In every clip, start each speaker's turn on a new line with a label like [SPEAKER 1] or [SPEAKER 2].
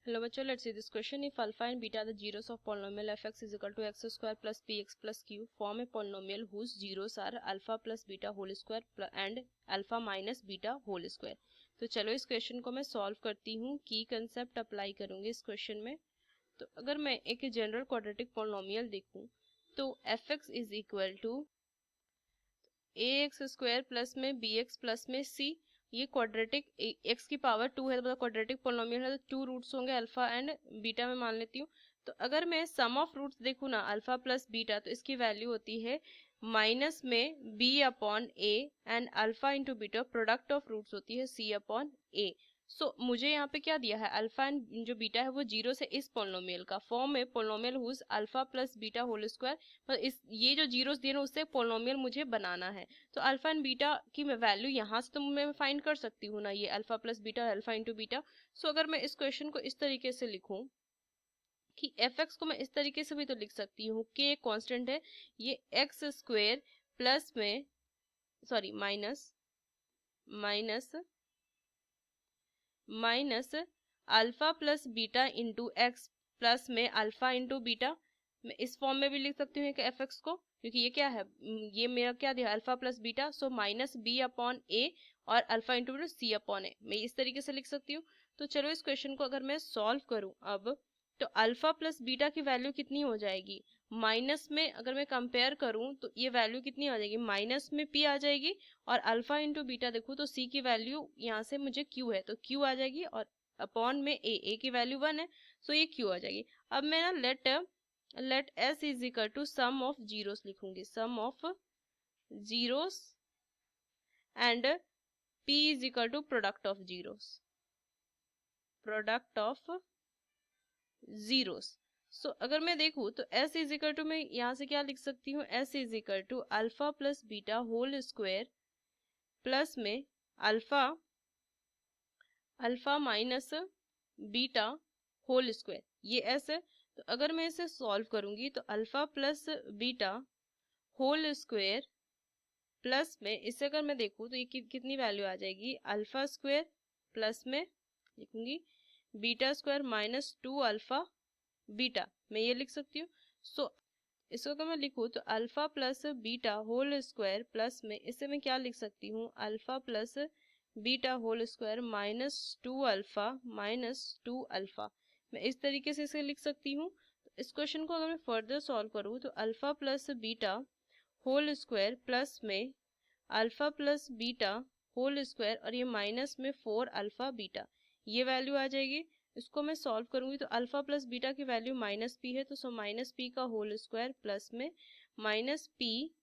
[SPEAKER 1] Hello bachcho, let's see this question. If alpha and beta are the zeros of polynomial fx is equal to x square plus px plus q, form a polynomial whose zeros are alpha plus beta whole square and alpha minus beta whole square. तो चलो इस question को मैं solve करती हूँ, की concept apply करूंगी इस क्वेश्चन में। तो अगर मैं एक जनरल क्वाड्रेटिक पोलिनोमियल देखूं तो fx is equal to ax square plus में bx प्लस में c, ये क्वाड्रेटिक x की पावर 2 है, मतलब क्वाड्रेटिक पोलिनोमियल है, तो 2 रूट्स होंगे अल्फा एंड बीटा में मान लेती हूँ। तो अगर मैं सम ऑफ रूट्स देखूँ ना अल्फा प्लस बीटा, तो इसकी वैल्यू होती है माइनस में b upon a and alpha into beta product of roots होती है c अपॉन a। सो मुझे यहाँ पे क्या दिया है, अल्फा एंड जो बीटा है वो जीरो से इस पोलिनोमियल का फॉर्म है polynomial whose alpha plus beta whole square, पर इस ये जो जीरोस दिए ना उससे पोलिनोमियल मुझे बनाना है। तो अल्फा एंड बीटा की मैं वैल्यू यहाँ से तो मैं फाइंड कर सकती हूँ ना, ये alpha plus beta alpha into beta. So अगर मैं इस क्वेश्चन को इस तरीके से लिखूं कि एफ एक्स को मैं इस तरीके से भी तो लिख सकती हूँ कि एक कांस्टेंट है, ये एक्स स्क्वेयर प्लस में sorry minus alpha plus beta into x plus में अल्फा इंटू बीटा। मैं इस फॉर्म में भी लिख सकती हूँ एफ एक्स को, क्योंकि ये क्या है, ये मेरा क्या दिया alpha plus beta, so minus B upon A और alpha into beta C upon A, मैं इस तरीके से लिख सकती हूँ। तो चलो इस क्वेश्चन को अगर मैं सॉल्व करूं अब, तो अल्फा प्लस बीटा की वैल्यू कितनी हो जाएगी, माइनस में अगर मैं कंपेयर करूं तो ये वैल्यू कितनी आ जाएगी, माइनस में पी आ जाएगी, और अल्फा इंटू बीटा देखूं तो सी की वैल्यू यहाँ से मुझे क्यू है तो क्यू आ जाएगी, और अपॉन में ए की वैल्यू 1 है, सो ये क्यू आ जाएगी। अब मैं ना let S is equal to sum of zeros लिखूंगी, sum of zeros and P is equal to product of zeros, product of zeros. So अगर मैं देखूं तो s इज इक्वल टू मैं यहाँ से क्या लिख सकती हूँ, s is equal to alpha plus beta whole square plus में alpha alpha minus beta whole square, ये s है। तो अगर मैं इसे सॉल्व करूंगी तो alpha plus beta whole square plus में इससे अगर मैं देखूं तो ये कितनी वैल्यू आ जाएगी, अल्फा स्क्वायर प्लस में लिखूंगी beta square minus 2 alpha beta, मैं ये लिख सकती हूँ। सो इसको अगर मैं लिखूँ तो alpha plus beta whole square plus में इससे मैं क्या लिख सकती हूँ, alpha plus beta whole square minus 2 alpha minus 2 alpha, मैं इस तरीके से इसे लिख सकती हूँ। तो इस क्वेश्चन को अगर मैं फर्दर सॉल्व करूँ तो alpha plus beta whole square plus में alpha plus beta whole square और ये माइनस में 4 अल्फा बीटा, ये वैल्यू आ जाएगी। इसको मैं सॉल्व करूंगी तो अल्फा प्लस बीटा की वैल्यू माइनस पी है, तो सो माइनस पी का होल स्क्वायर प्लस में minus P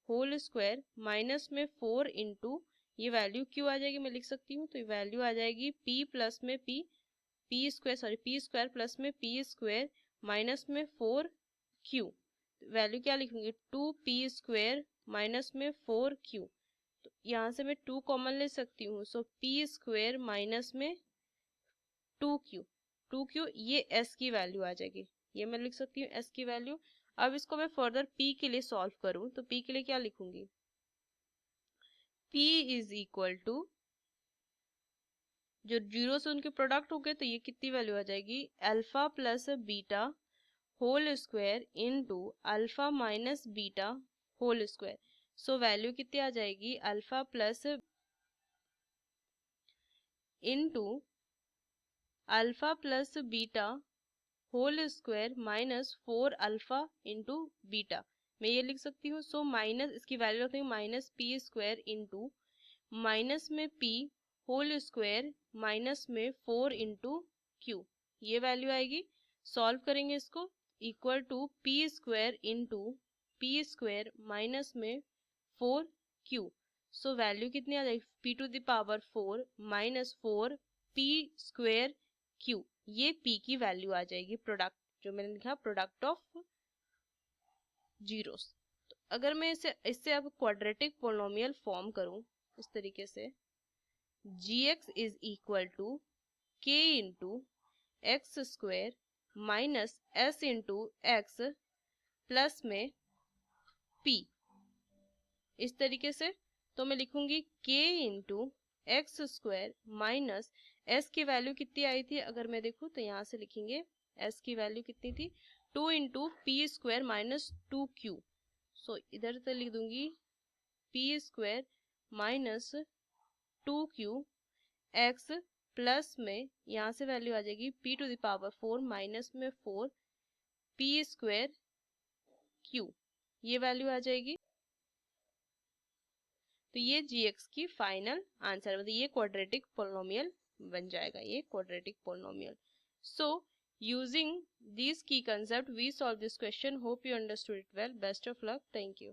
[SPEAKER 1] whole square minus में 4 इंटू ये वैल्यू क्यू आ जाएगी, मैं लिख सकती हूँ। तो ये वैल्यू आ जाएगी पी प्लस में पी स्क्वायर प्लस में पी स्क्वायर माइनस में 4 क्यू, वैल्यू क्या लिखूंगी 2 पी स्क्वायर माइनस में 4 क्यू। तो यहाँ से मैं 2 कॉमन ले सकती हूँ, सो पी स्क्वायर माइनस में 2 क्यू ये s की वैल्यू आ जाएगी, ये मैं लिख सकती हूँ s की वैल्यू। अब इसको मैं फर्दर p के लिए सॉल्व करूं तो p के लिए क्या लिखूंगी, p इज इक्वल टू जो जीरो से उनके प्रोडक्ट हो गए तो ये कितनी वैल्यू आ जाएगी, alpha plus beta whole square into alpha minus beta whole square. So value कितनी आ जाएगी, alpha plus into alpha plus beta whole square minus 4 alpha into beta, मैं ये लिख सकती हूँ। सो माइनस इसकी वैल्यू रखती हूँ minus p square into minus में पी होल स्क्वायर माइनस में 4 इंटू क्यू, ये वैल्यू आएगी। सॉल्व करेंगे इसको, equal to p square into p square minus में 4 क्यू, सो वैल्यू कितनी आ जाएगी, p to the power 4 minus 4 p square q, ये p की वैल्यू आ जाएगी, प्रोडक्ट जो मैंने लिखा प्रोडक्ट ऑफ जीरोस। तो अगर मैं इससे अब क्वाड्रेटिक पोलिनोमियल फॉर्म करूं इस तरीके से, gx is equal to k into x square minus s into x plus में p, इस तरीके से। तो मैं लिखूंगी k into x square minus s की वैल्यू कितनी आई थी, अगर मैं देखूँ तो यहाँ से लिखेंगे एस की वैल्यू कितनी थी, 2 into p square minus 2q। So इधर से लिख दूंगी p square minus 2q x plus में यहाँ से वैल्यू आ जाएगी p to the power 4 minus में 4 पी स्क्वायर q, ये वैल्यू आ जाएगी। तो ये gx की फाइनल आंसर, मतलब ये क्वाड्रेटिक पोलिनोमियल बन जाएगा, ये quadratic polynomial. So using these key concept we solve this question. Hope you understood it well. Best of luck. Thank you.